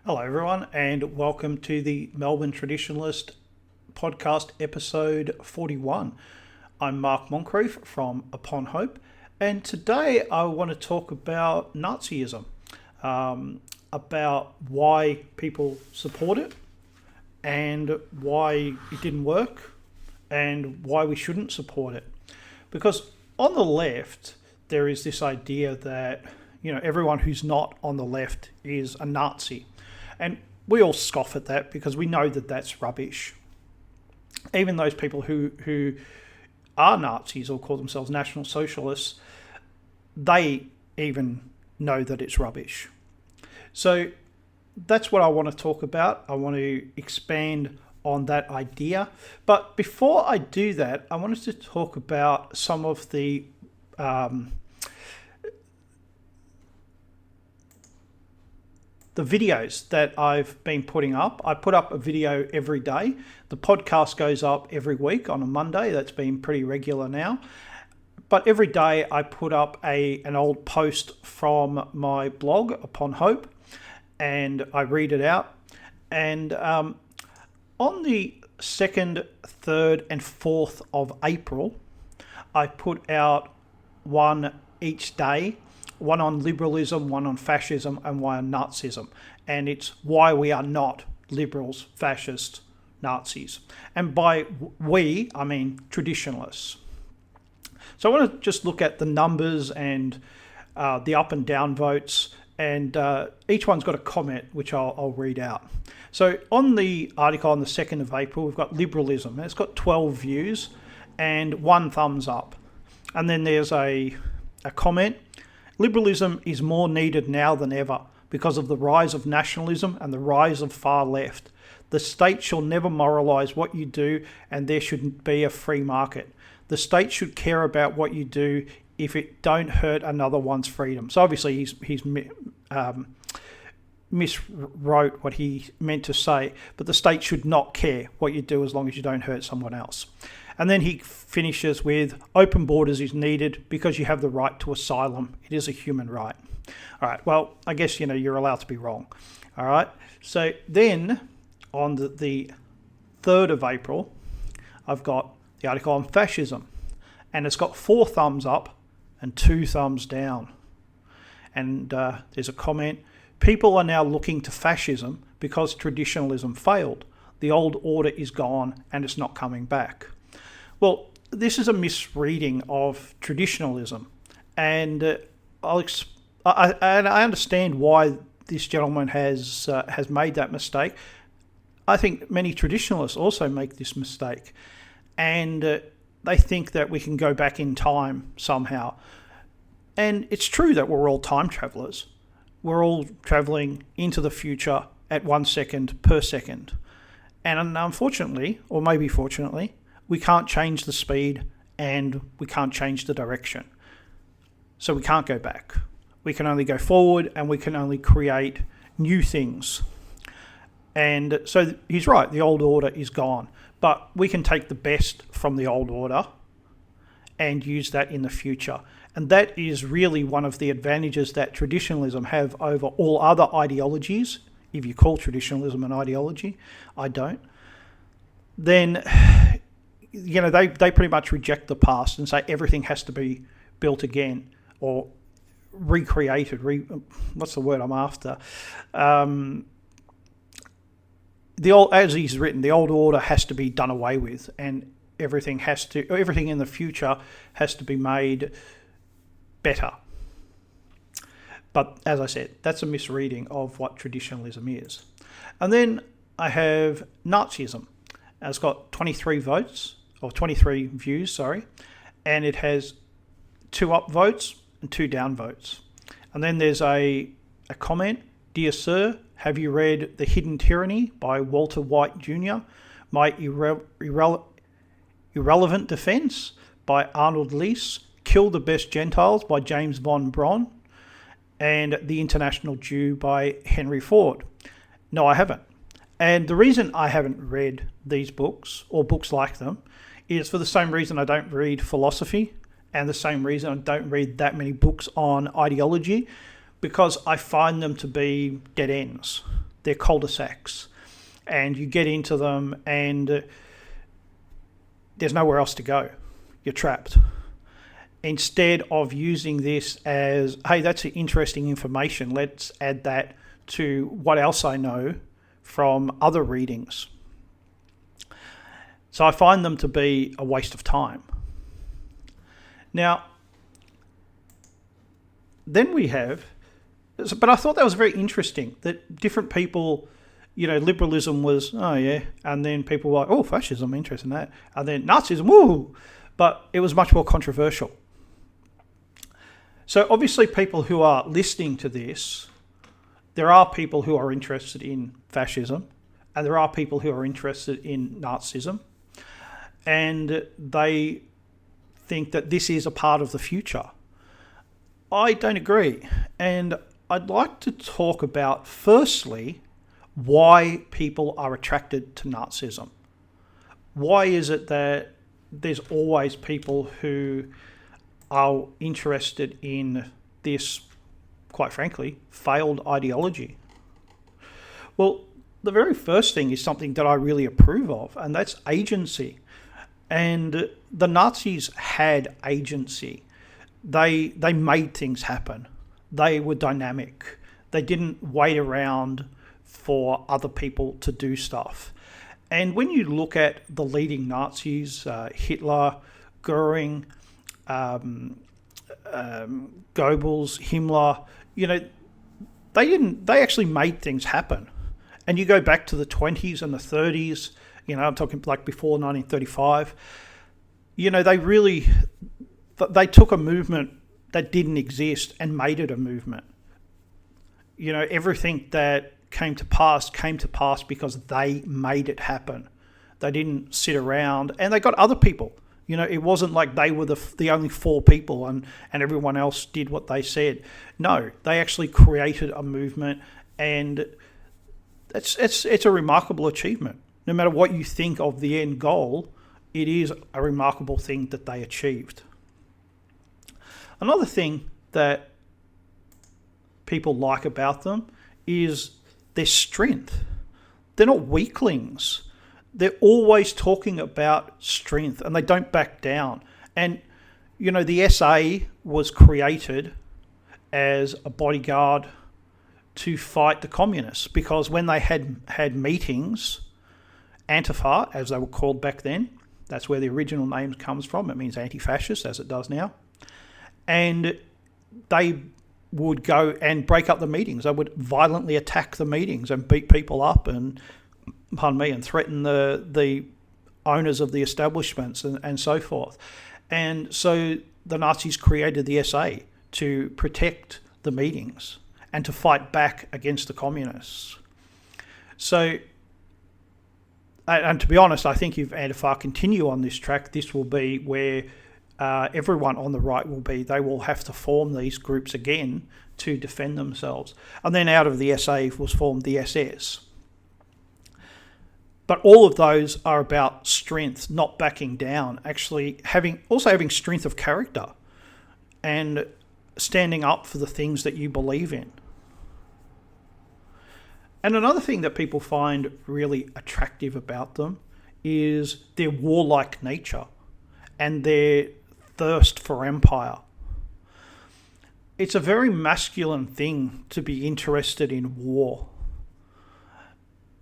Hello, everyone, and welcome to the Melbourne Traditionalist podcast, episode 41. I'm Mark Moncrief from Upon Hope, and today I want to talk about Nazism, about why people support it, and why it didn't work, and why we shouldn't support it. Because on the left, there is this idea that everyone who's not on the left is a Nazi. And we all scoff at that because we know that that's rubbish. Even those people who are Nazis or call themselves National Socialists, they even know that it's rubbish. So that's what I want to talk about. I want to expand on that idea. But before I do that, I wanted to talk about some of the videos that I've been putting up. I put up a video every day. The podcast goes up every week on a Monday. That's been pretty regular now. But every day I put up an old post from my blog, Upon Hope, and I read it out. And on the 2nd, 3rd and 4th of April, I put out one each day, one on liberalism, one on fascism, and one on Nazism. And it's why we are not liberals, fascists, Nazis. And by we, I mean traditionalists. So I want to just look at the numbers and the up and down votes, and each one's got a comment, which I'll read out. So on the article on the 2nd of April, we've got liberalism, and it's got 12 views and 1 thumbs up. And then there's a comment. Liberalism is more needed now than ever because of the rise of nationalism and the rise of far left. The state shall never moralise what you do, and there should be a free market. The state should care about what you do if it don't hurt another one's freedom. So obviously he's miswrote what he meant to say, but the state should not care what you do as long as you don't hurt someone else. And then he finishes with, open borders is needed because you have the right to asylum. It is a human right. All right, well, I guess, you're allowed to be wrong. All right, so then on the 3rd of April, I've got the article on fascism, and it's got 4 thumbs up and 2 thumbs down. And there's a comment, people are now looking to fascism because traditionalism failed. The old order is gone and it's not coming back. Well, this is a misreading of traditionalism, and I understand why this gentleman has made that mistake. I think many traditionalists also make this mistake, and they think that we can go back in time somehow. And it's true that we're all time travelers. We're all traveling into the future at 1 second per second. And unfortunately, or maybe fortunately, we can't change the speed and we can't change the direction. So we can't go back. We can only go forward, and we can only create new things. And so he's right, the old order is gone. But we can take the best from the old order and use that in the future. And that is really one of the advantages that traditionalism have over all other ideologies. If you call traditionalism an ideology, I don't. Then they pretty much reject the past and say everything has to be built again or recreated. What's the word I'm after? As he's written, the old order has to be done away with, and everything in the future has to be made better. But as I said, that's a misreading of what traditionalism is. And then I have Nazism. It's got 23 votes, or 23 views, and it has 2 up votes and 2 down votes. And then there's a comment, Dear Sir, have you read The Hidden Tyranny by Walter White Jr., My Irrelevant Defense by Arnold Leese, Kill the Best Gentiles by James von Braun, and The International Jew by Henry Ford? No, I haven't. And the reason I haven't read these books, or books like them, is for the same reason I don't read philosophy, and the same reason I don't read that many books on ideology, because I find them to be dead ends. they're cul-de-sacs, and you get into them and there's nowhere else to go. You're trapped. Instead of using this as, hey, that's interesting information, let's add that to what else I know from other readings. So I find them to be a waste of time. Now, then we have, but I thought that was very interesting that different people, liberalism was, oh yeah, and then people were like, oh, fascism, interested in that, and then Nazism, woo, but it was much more controversial. So obviously people who are listening to this, there are people who are interested in fascism, and there are people who are interested in Nazism, and they think that this is a part of the future. I don't agree. And I'd like to talk about, firstly, why people are attracted to Nazism. Why is it that there's always people who are interested in this, quite frankly, failed ideology? Well, the very first thing is something that I really approve of, and that's agency. And the Nazis had agency. They made things happen. They were dynamic. They didn't wait around for other people to do stuff. And when you look at the leading Nazis, Hitler, Goering, Goebbels, Himmler, they actually made things happen. And you go back to the 20s and the 30s, I'm talking like before 1935, they took a movement that didn't exist and made it a movement. Everything that came to pass because they made it happen. They didn't sit around, and they got other people. It wasn't like they were the only four people and everyone else did what they said. No, they actually created a movement, and it's a remarkable achievement. No matter what you think of the end goal, it is a remarkable thing that they achieved. Another thing that people like about them is their strength. They're not weaklings. They're always talking about strength, and they don't back down. And, the SA was created as a bodyguard to fight the communists, because when they had meetings, Antifa, as they were called back then, that's where the original name comes from. It means anti-fascist, as it does now. And they would go and break up the meetings. They would violently attack the meetings and beat people up and threaten the owners of the establishments and so forth. And so the Nazis created the SA to protect the meetings and to fight back against the communists. So, and to be honest, I think if Antifa continue on this track, this will be where everyone on the right will be. They will have to form these groups again to defend themselves. And then out of the SA was formed the SS. But all of those are about strength, not backing down, actually having strength of character and standing up for the things that you believe in. And another thing that people find really attractive about them is their warlike nature and their thirst for empire. It's a very masculine thing to be interested in war.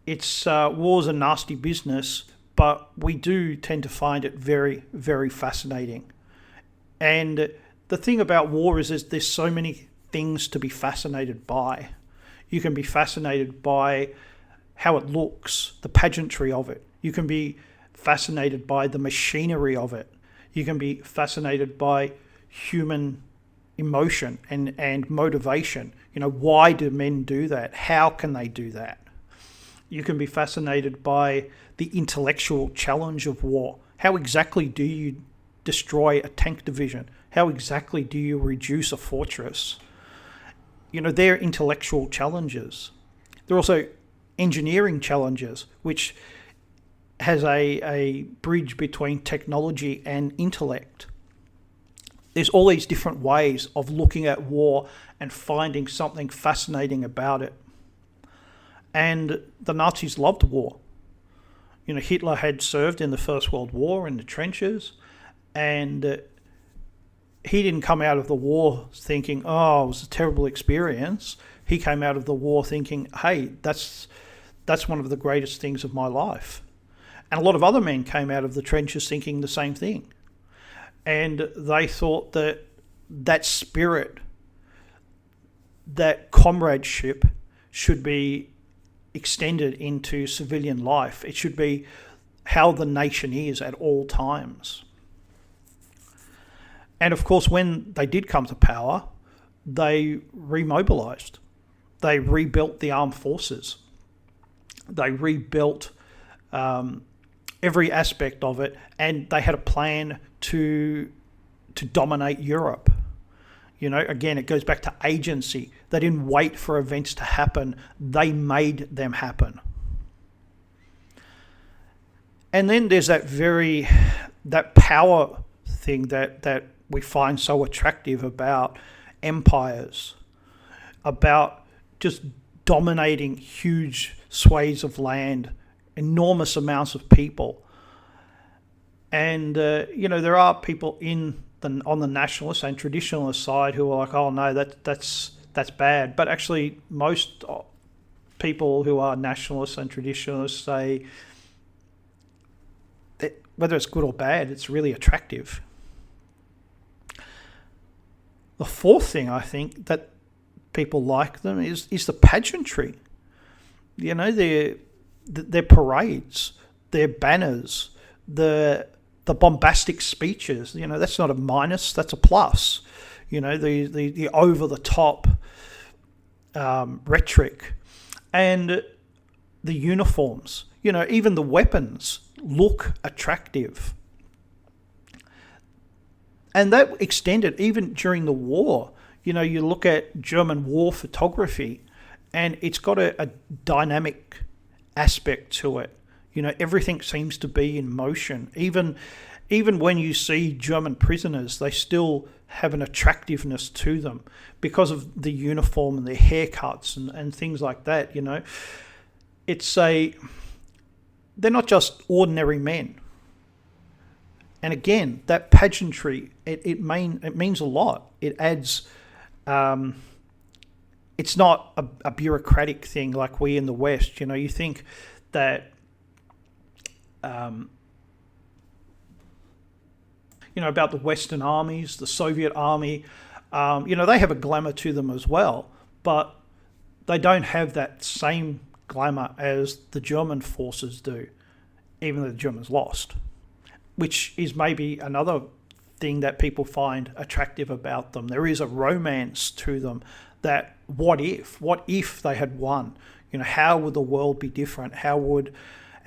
War's a nasty business, but we do tend to find it very, very fascinating. And the thing about war is there's so many things to be fascinated by. You can be fascinated by how it looks, the pageantry of it. You can be fascinated by the machinery of it. You can be fascinated by human emotion and motivation. Why do men do that? How can they do that? You can be fascinated by the intellectual challenge of war. How exactly do you destroy a tank division? How exactly do you reduce a fortress? They're intellectual challenges. They're also engineering challenges, which has a bridge between technology and intellect. There's all these different ways of looking at war and finding something fascinating about it. And the Nazis loved war. Hitler had served in the First World War in the trenches, and he didn't come out of the war thinking, oh, it was a terrible experience. He came out of the war thinking, hey, that's one of the greatest things of my life. And a lot of other men came out of the trenches thinking the same thing. And they thought that spirit, that comradeship should be extended into civilian life. It should be how the nation is at all times. And of course, when they did come to power, they remobilized. They rebuilt the armed forces. They rebuilt every aspect of it, and they had a plan to dominate Europe. Again, it goes back to agency. They didn't wait for events to happen. They made them happen. And then there's that power thing that we find so attractive about empires, about just dominating huge swathes of land, enormous amounts of people. And, there are people on the nationalist and traditionalist side who are like, oh no, that's bad. But actually, most people who are nationalists and traditionalists say that whether it's good or bad, it's really attractive. The fourth thing I think that people like them is the pageantry. Their parades, their banners, the bombastic speeches. That's not a minus, that's a plus. The over the top rhetoric, and the uniforms. Even the weapons look attractive. And that extended even during the war. You look at German war photography, and it's got a dynamic aspect to it. Everything seems to be in motion. Even when you see German prisoners, they still have an attractiveness to them because of the uniform and their haircuts and things like that. They're not just ordinary men. And again, that pageantry, it means a lot. It adds. It's not a bureaucratic thing like we in the West. You think that. About the Western armies, the Soviet army, they have a glamour to them as well, but they don't have that same glamour as the German forces do, even though the Germans lost, which is maybe another thing that people find attractive about them. There is a romance to them that what if they had won? How would the world be different? How would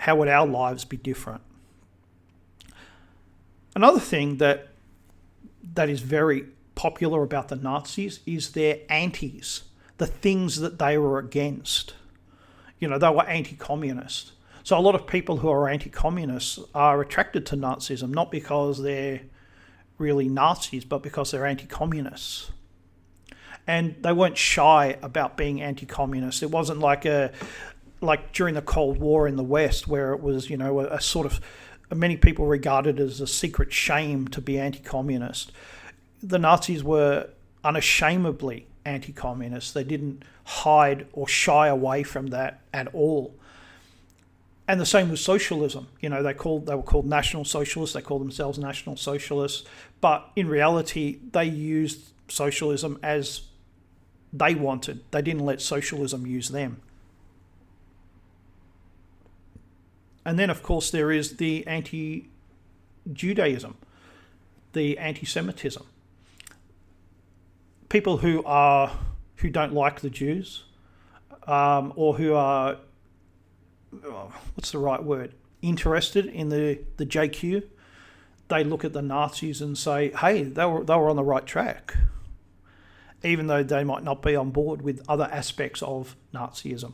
our lives be different? Another thing that is very popular about the Nazis is their antis, the things that they were against. They were anti-communist. So a lot of people who are anti-communists are attracted to Nazism, not because they're really Nazis, but because they're anti-communists. And they weren't shy about being anti-communist. It wasn't like during the Cold War in the West, where it was, a sort of, many people regarded it as a secret shame to be anti-communist. The Nazis were unashamedly anti-communist. They didn't hide or shy away from that at all. And the same with socialism. They were called National Socialists. They called themselves National Socialists. But in reality, they used socialism as they wanted. They didn't let socialism use them. And then, of course, there is the anti-Judaism, the anti-Semitism. People who don't like the Jews, or who are, what's the right word, interested in the JQ, they look at the Nazis and say, hey, they were on the right track, even though they might not be on board with other aspects of Nazism.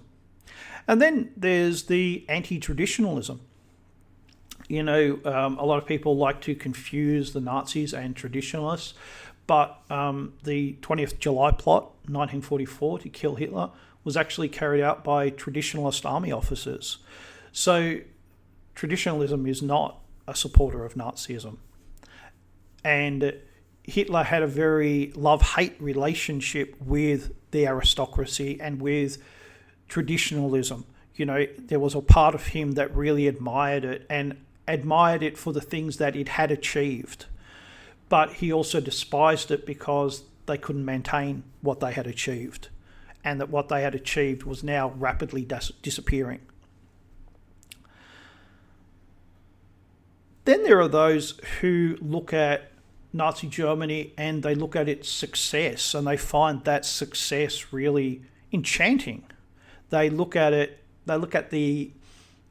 And then there's the anti-traditionalism. A lot of people like to confuse the Nazis and traditionalists, but the 20th July plot, 1944, to kill Hitler, was actually carried out by traditionalist army officers. So traditionalism is not a supporter of Nazism. And Hitler had a very love-hate relationship with the aristocracy and with traditionalism. You know, there was a part of him that really admired it and admired it for the things that it had achieved. But he also despised it because they couldn't maintain what they had achieved, and that what they had achieved was now rapidly disappearing. Then there are those who look at Nazi Germany and they look at its success and they find that success really enchanting. They look at it, they look at the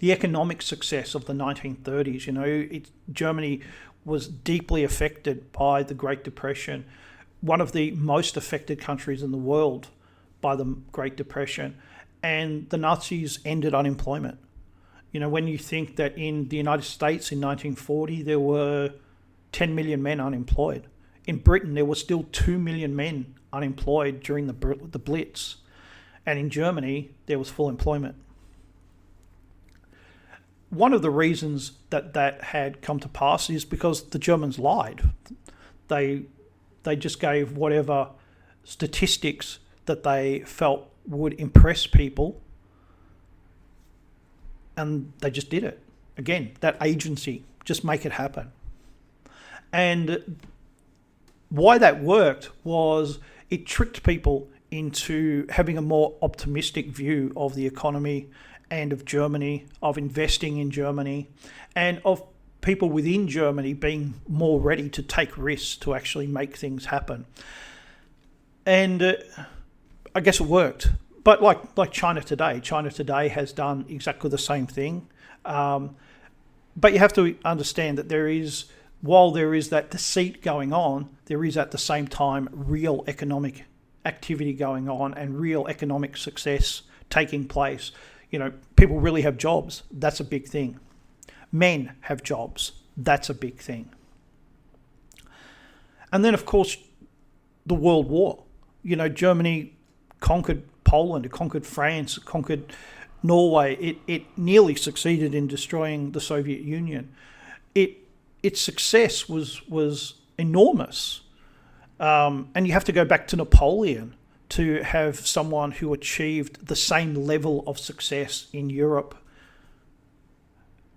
economic success of the 1930s. You know, Germany was deeply affected by the Great Depression, one of the most affected countries in the world by the Great Depression, and the Nazis ended unemployment. You know, when you think that in the United States in 1940 there were 10 million men unemployed. In Britain there were still 2 million men unemployed during the Blitz. And in Germany there was full employment. One of the reasons that that had come to pass is because the Germans lied. They just gave whatever statistics that they felt would impress people, and they just did it. Again, that agency, just make it happen. And why that worked was it tricked people into having a more optimistic view of the economy and of Germany, of investing in Germany, and of people within Germany being more ready to take risks to actually make things happen. And I guess it worked. But like China today has done exactly the same thing. But you have to understand that while there is that deceit going on, there is at the same time real economic activity going on and real economic success taking place. You know, people really have jobs. That's a big thing. Men have jobs. That's a big thing. And then, of course, the World War. You know, Germany conquered Poland, it conquered France, it conquered Norway. It nearly succeeded in destroying the Soviet Union. Its success was enormous. And you have to go back to Napoleon to have someone who achieved the same level of success in Europe,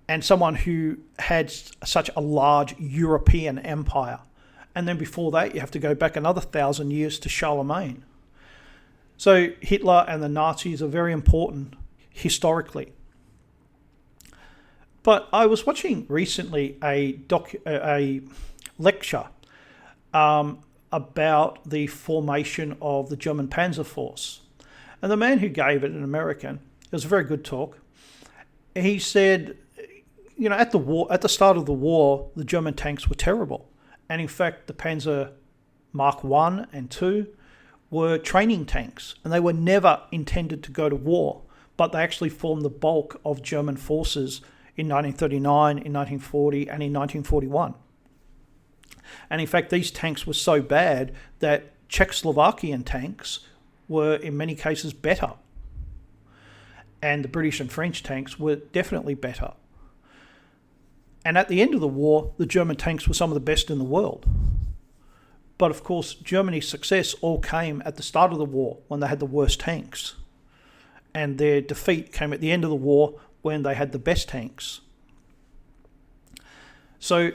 and someone who had such a large European empire. And then before that, you have to go back another 1,000 years to Charlemagne. So Hitler and the Nazis are very important historically. But I was watching recently a lecture about the formation of the German Panzer Force. And the man who gave it, an American, it was a very good talk. He said, you know, at the start of the war, the German tanks were terrible. And in fact, the Panzer Mark I and II were training tanks, and they were never intended to go to war, but they actually formed the bulk of German forces in 1939, in 1940, and in 1941. And in fact, these tanks were so bad that Czechoslovakian tanks were in many cases better. And the British and French tanks were definitely better. And at the end of the war, the German tanks were some of the best in the world. But of course, Germany's success all came at the start of the war when they had the worst tanks. And their defeat came at the end of the war when they had the best tanks. So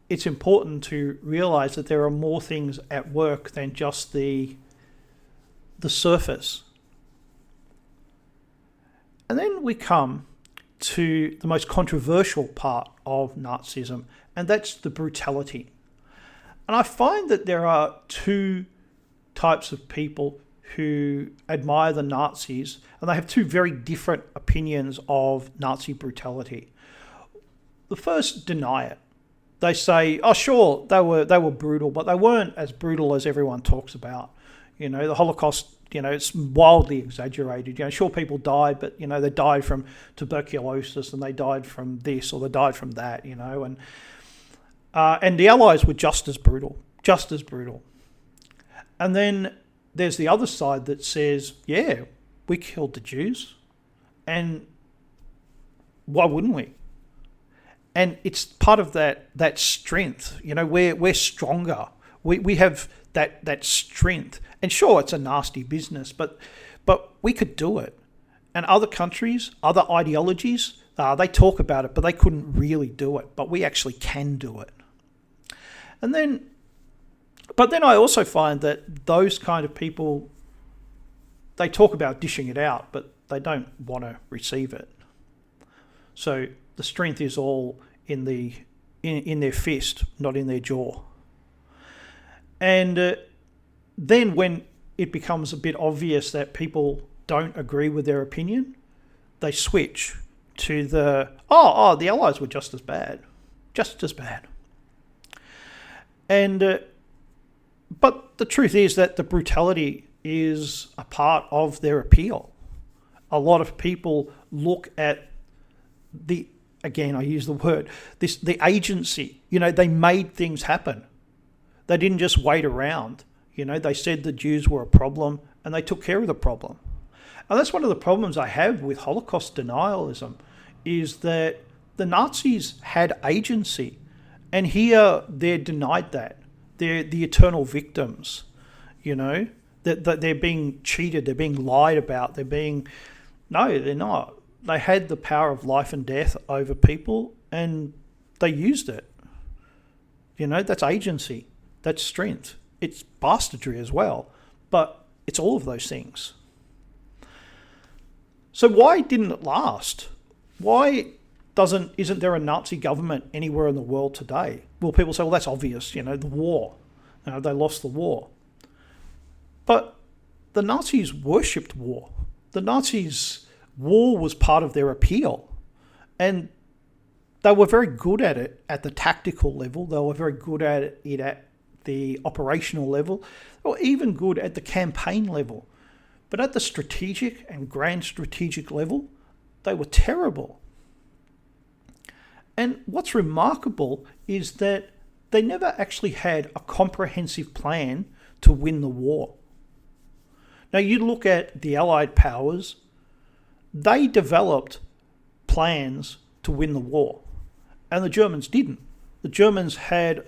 it's important to realize that there are more things at work than just the surface. And then we come to the most controversial part of Nazism, and that's the brutality. And I find that there are two types of people who admire the Nazis, and they have two very different opinions of Nazi brutality. The first deny it. They say, oh sure, they were brutal, but they weren't as brutal as everyone talks about. You know, the Holocaust, you know, it's wildly exaggerated. You know, sure, people died, but, you know, they died from tuberculosis and they died from this or they died from that, you know. And the Allies were just as brutal. And then there's the other side that says, yeah, We killed the Jews. And why wouldn't we? And it's part of that strength. You know, we're stronger. We have that strength. And sure, it's a nasty business, but we could do it. And other countries, other ideologies, they talk about it, but they couldn't really do it. But we actually can do it. But then I also find that those kind of people, they talk about dishing it out, but they don't want to receive it. So the strength is all in their fist, not in their jaw. And then when it becomes a bit obvious that people don't agree with their opinion, they switch to the Allies were just as bad. And but the truth is that the brutality is a part of their appeal. A lot of people look at the agency. You know, they made things happen. They didn't just wait around. You know, they said the Jews were a problem and they took care of the problem. And that's one of the problems I have with Holocaust denialism, is that the Nazis had agency, and here they're denied that. They're the eternal victims, you know, that they're being cheated, they're being lied about, no, they're not. They had the power of life and death over people and they used it. You know, that's agency, that's strength. It's bastardry as well, but it's all of those things. So why didn't it last? Why isn't there a Nazi government anywhere in the world today? Well, people say, well, that's obvious, you know, the war. You know, they lost the war. But the Nazis worshipped war. The Nazis, war was part of their appeal. And they were very good at it at the tactical level. They were very good at it at the operational level, or even good at the campaign level. But at the strategic and grand strategic level, they were terrible. And what's remarkable is that they never actually had a comprehensive plan to win the war. Now, you look at the Allied powers, they developed plans to win the war, and the Germans didn't. The Germans had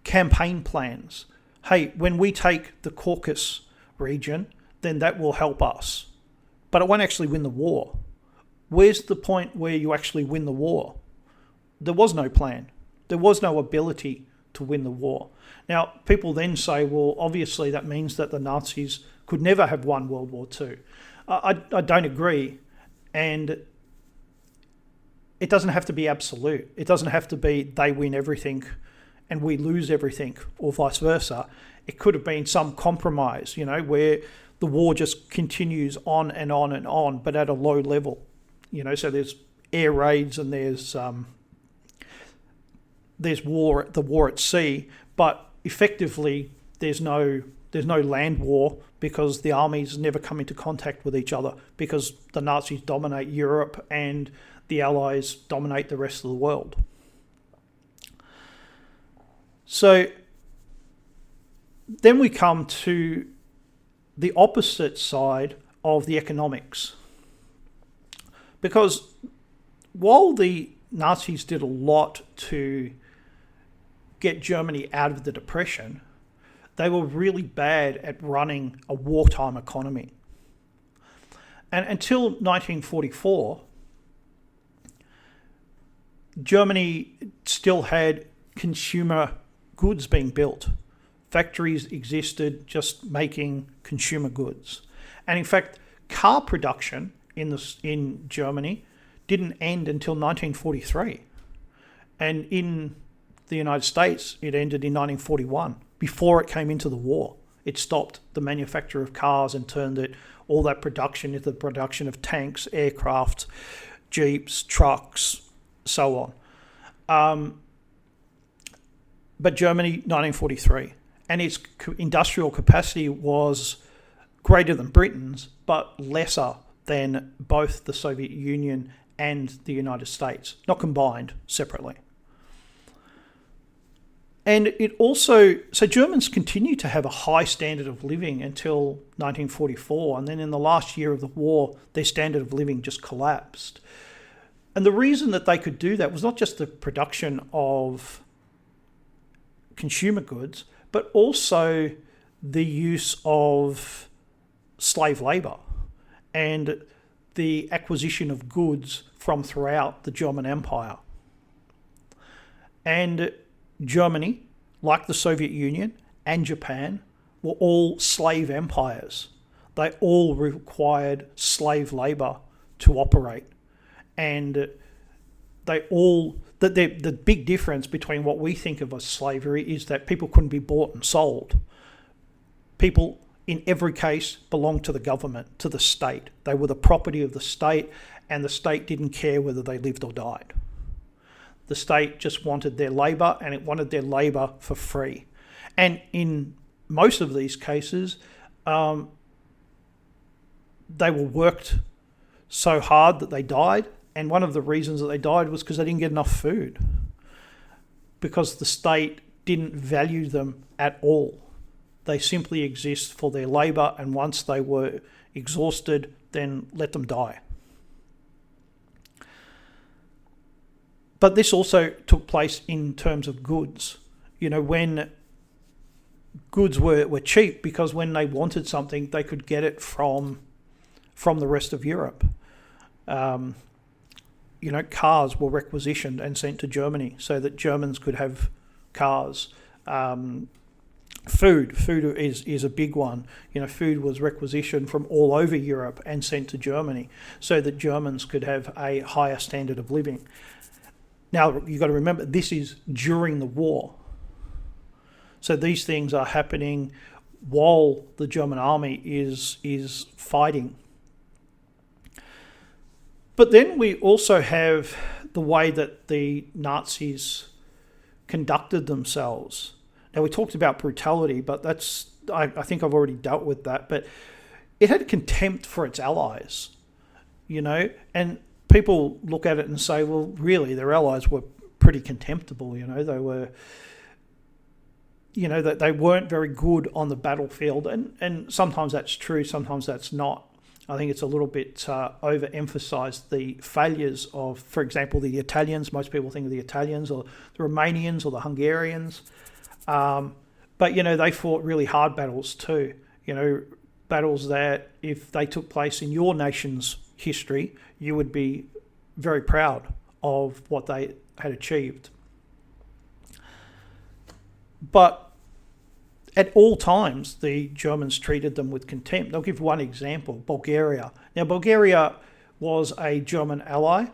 campaign plans. Hey, when we take the Caucasus region, then that will help us. But it won't actually win the war. Where's the point where you actually win the war? There was no plan. There was no ability to win the war. Now, people then say, well, obviously that means that the Nazis could never have won World War II. I don't agree. And it doesn't have to be absolute. It doesn't have to be they win everything and we lose everything, or vice versa. It could have been some compromise, you know, where the war just continues on and on and on, but at a low level. You know, so there's air raids and there's war, the war at sea, but effectively there's no land war because the armies never come into contact with each other because the Nazis dominate Europe and the Allies dominate the rest of the world. So then we come to the opposite side of the economics. Because while the Nazis did a lot to get Germany out of the Depression, they were really bad at running a wartime economy. And until 1944, Germany still had consumer goods being built. Factories existed just making consumer goods. And in fact, car production in Germany didn't end until 1943. And in the United States, it ended in 1941, before it came into the war. It stopped the manufacture of cars and turned all that production into the production of tanks, aircraft, jeeps, trucks, so on. But Germany, 1943. And its industrial capacity was greater than Britain's, but lesser than both the Soviet Union and the United States, not combined, separately. And it also, so Germans continued to have a high standard of living until 1944. And then in the last year of the war, their standard of living just collapsed. And the reason that they could do that was not just the production of consumer goods, but also the use of slave labour and the acquisition of goods from throughout the German Empire. And Germany, like the Soviet Union and Japan, were all slave empires. They all required slave labour to operate. And the big difference between what we think of as slavery is that people couldn't be bought and sold. People, in every case, belonged to the government, to the state. They were the property of the state, and the state didn't care whether they lived or died. The state just wanted their labour, and it wanted their labour for free. And in most of these cases, they were worked so hard that they died. And one of the reasons that they died was because they didn't get enough food, because the state didn't value them at all. They simply exist for their labour, and once they were exhausted, then let them die. But this also took place in terms of goods. You know, when goods were cheap, because when they wanted something, they could get it from the rest of Europe. Cars were requisitioned and sent to Germany so that Germans could have cars. Food is a big one. Food was requisitioned from all over Europe and sent to Germany so that Germans could have a higher standard of living. Now, you've got to remember, this is during the war. So these things are happening while the German army is fighting. But then we also have the way that the Nazis conducted themselves. Now, we talked about brutality, but I think I've already dealt with that. But it had contempt for its allies, and people look at it and say, well, really, their allies were pretty contemptible. They were, that they weren't very good on the battlefield. And sometimes that's true, sometimes that's not. I think it's a little bit overemphasized, the failures of, for example, the Italians. Most people think of the Italians or the Romanians or the Hungarians. But, they fought really hard battles too. Battles that if they took place in your nation's history, you would be very proud of what they had achieved. But at all times, the Germans treated them with contempt. I'll give one example, Bulgaria. Now, Bulgaria was a German ally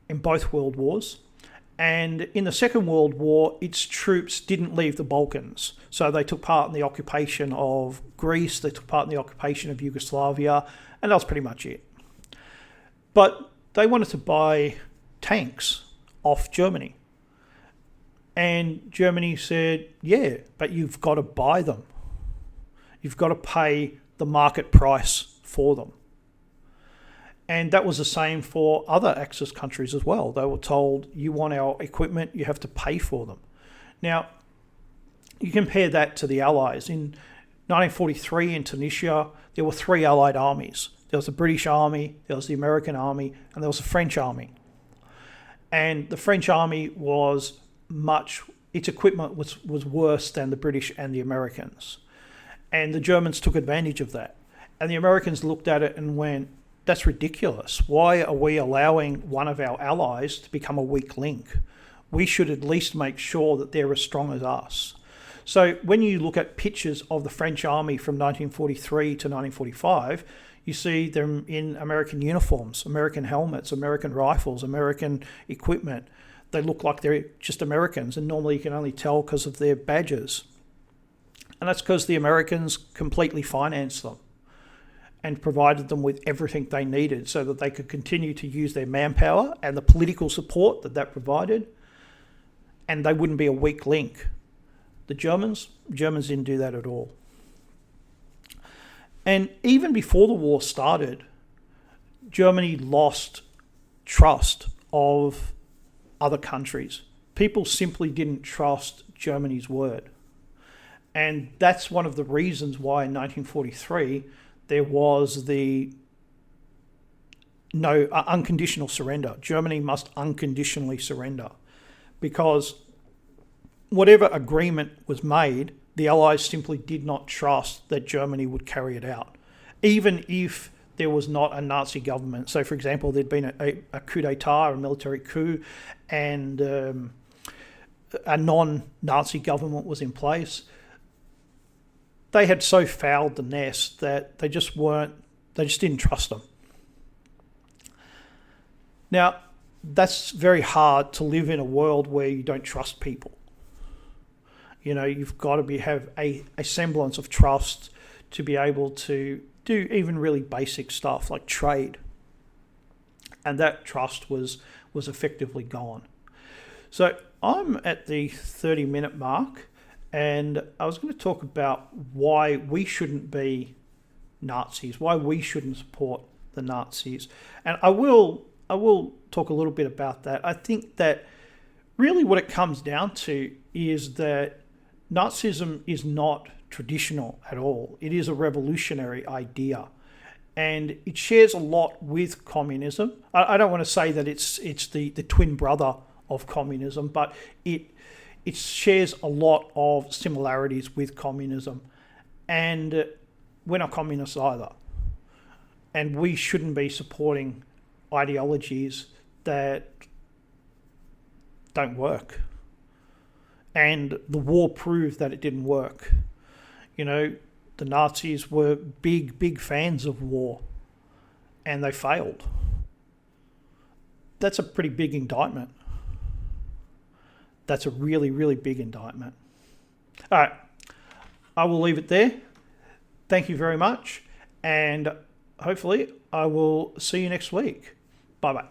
in both world wars. And in the Second World War, its troops didn't leave the Balkans. So they took part in the occupation of Greece, they took part in the occupation of Yugoslavia, and that was pretty much it. But they wanted to buy tanks off Germany. And Germany said, yeah, but you've got to buy them. You've got to pay the market price for them. And that was the same for other Axis countries as well. They were told, you want our equipment, you have to pay for them. Now, you compare that to the Allies. In 1943 in Tunisia, there were 3 Allied armies. There was the British Army, there was the American Army, and there was the French Army. And the French Army was its equipment was worse than the British and the Americans. And the Germans took advantage of that. And the Americans looked at it and went, that's ridiculous. Why are we allowing one of our allies to become a weak link? We should at least make sure that they're as strong as us. So when you look at pictures of the French army from 1943 to 1945, you see them in American uniforms, American helmets, American rifles, American equipment. They look like they're just Americans, and normally you can only tell because of their badges. And that's because the Americans completely financed them and provided them with everything they needed so that they could continue to use their manpower and the political support that provided, and they wouldn't be a weak link. The Germans didn't do that at all. And even before the war started, Germany lost trust of other countries. people simply didn't trust Germany's word. And that's one of the reasons why in 1943 there was the unconditional surrender. Germany must unconditionally surrender, because whatever agreement was made, the Allies simply did not trust that Germany would carry it out, even if there was not a Nazi government. So, for example, there'd been a coup d'etat, a military coup, and a non-Nazi government was in place. They had so fouled the nest that they just didn't trust them. Now, that's very hard to live in a world where you don't trust people. You know, you've got to have a semblance of trust to be able to do even really basic stuff like trade. And that trust was effectively gone. So I'm at the 30-minute mark, and I was going to talk about why we shouldn't be Nazis, why we shouldn't support the Nazis. And I will talk a little bit about that. I think that really what it comes down to is that Nazism is not traditional at all. It is a revolutionary idea, and it shares a lot with communism. I don't want to say that it's the twin brother of communism, but it shares a lot of similarities with communism, and we're not communists either. And we shouldn't be supporting ideologies that don't work. And the war proved that it didn't work. You know, the Nazis were big fans of war, and they failed. That's a pretty big indictment. That's a really, really big indictment. All right, I will leave it there. Thank you very much, and hopefully I will see you next week. Bye-bye.